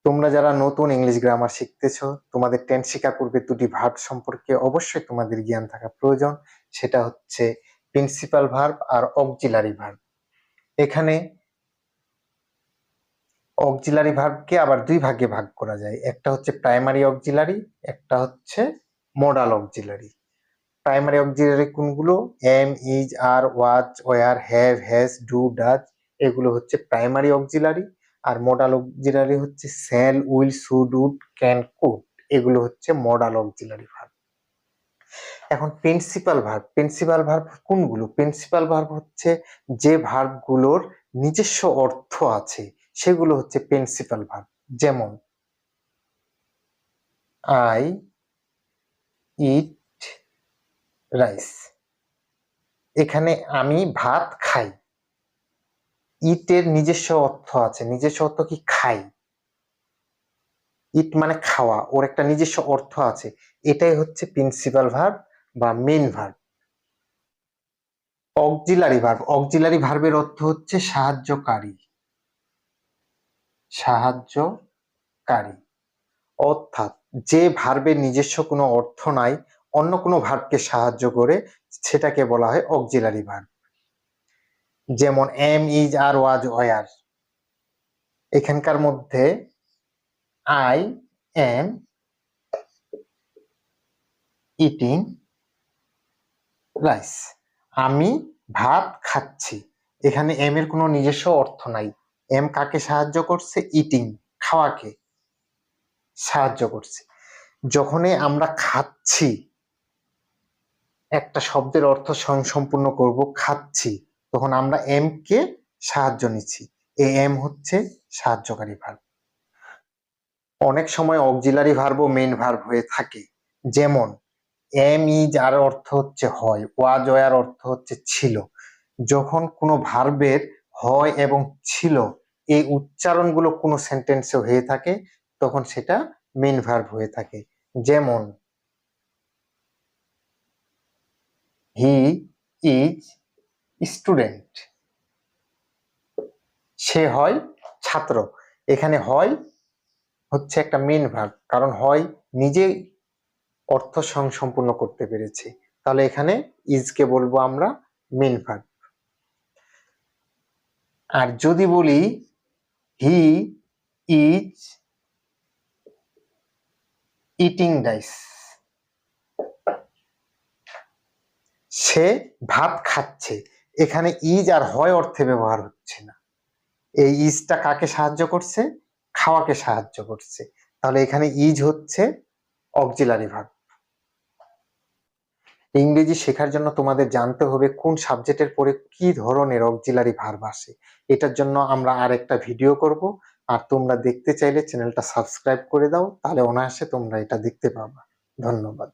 তোমরা যারা নতুন ইংলিশ গ্রামার শিখতেছো, তোমাদের টেন্স শেখার পূর্বে দুটি ভার্ব সম্পর্কে অবশ্যই তোমাদের জ্ঞান থাকা প্রয়োজন। সেটা হচ্ছে প্রিন্সিপাল ভার্ব আর অক্সিলারি ভার্ব। এখানে অক্সিলারি ভার্বকে আবার দুই ভাগে ভাগ করা যায়, একটা হচ্ছে প্রাইমারি অক্সিলারি, একটা হচ্ছে মডাল অক্সিলারি। প্রাইমারি অক্সিলারি কোনগুলো? Am, is, are, was, were, have, has, do, does, এগুলো হচ্ছে প্রাইমারি অক্সিলারি। আর মডাল অক্সিলারি হচ্ছে shall, will, should, would, can, could, এগুলো হচ্ছে মডাল অক্সিলারি ভার্ব। এখন প্রিন্সিপাল ভার্ব কোনগুলো? প্রিন্সিপাল ভার্ব হচ্ছে যে ভার্বগুলোর নিজস্ব অর্থ আছে, সেগুলো হচ্ছে প্রিন্সিপাল ভার্ব। যেমন আই ইট রাইস, এখানে আমি ভাত খাই। ইটের নিজস্ব অর্থ আছে, নিজস্ব অর্থ কি? খাই। ইট মানে খাওয়া, ওর একটা নিজস্ব অর্থ আছে, এটাই হচ্ছে প্রিন্সিপাল ভার্ব বা মেইন ভার্ব। অক্সিলারি ভার্বের অর্থ হচ্ছে সাহায্যকারী। অর্থাৎ যে ভার্বের নিজস্ব কোনো অর্থ নাই, অন্য কোনো ভার্বকে সাহায্য করে, সেটাকে বলা হয় অক্সিলারি ভার্ব। যেমন am, is, are, was, were, এখানকার মধ্যে আই এম ইটিং রাইস, আমি ভাত খাচ্ছি। এখানে এম এর কোনো নিজস্ব অর্থ নাই। এম কাকে সাহায্য করছে? ইটিং, খাওয়াকে সাহায্য করছে। যখনই আমরা খাচ্ছি, একটা শব্দের অর্থ সম্পূর্ণ করব, খাচ্ছি, তখন আমরা এম কে সাহায্য নিচ্ছি। এই এম হচ্ছে সাহায্যকারী ভার্ব। অনেক সময় অক্সিলারি ভার্ব ও মেইন ভার্ব হয়ে থাকে। যেমন এম, ইজ, আর অর্থ হচ্ছে হয়, ওয়াজ, ওয়ার অর্থ হচ্ছে ছিল। যখন কোনো ভার্বের হয় এবং ছিল এই উচ্চারণগুলো কোনো সেন্টেন্সে হয়ে থাকে, তখন সেটা মেইন ভার্ব হয়ে থাকে। যেমন হি ইজ স্টুডেন্ট, সে হয় ছাত্র। এখানে হয় হচ্ছে একটা মেইন ভার্ব, কারণ হয় নিজে অর্থ সম্পূর্ণ করতে পেরেছে, তাহলে এখানে ইজকে বলবো আমরা মেইন ভার্ব। আর যদি বলি হি ইজ ইটিং রাইস, সে ভাত খাচ্ছে, এখানে ইজ আর হয় অর্থে ব্যবহার হচ্ছে না। এই ইজটা কাকে সাহায্য করছে? খাওয়াকে সাহায্য করছে, তাহলে এখানে ইজ হচ্ছে অক্সিলারি ভার্ব। ইংরেজি শেখার জন্য তোমাদের জানতে হবে কোন সাবজেক্টের পরে কি ধরনের অক্সিলারি ভার্ব আসে। এটার জন্য আমরা আরেকটা ভিডিও করব, আর তোমরা দেখতে চাইলে চ্যানেলটা সাবস্ক্রাইব করে দাও, তাহলে অনায়াসে তোমরা এটা দেখতে পাবা। ধন্যবাদ।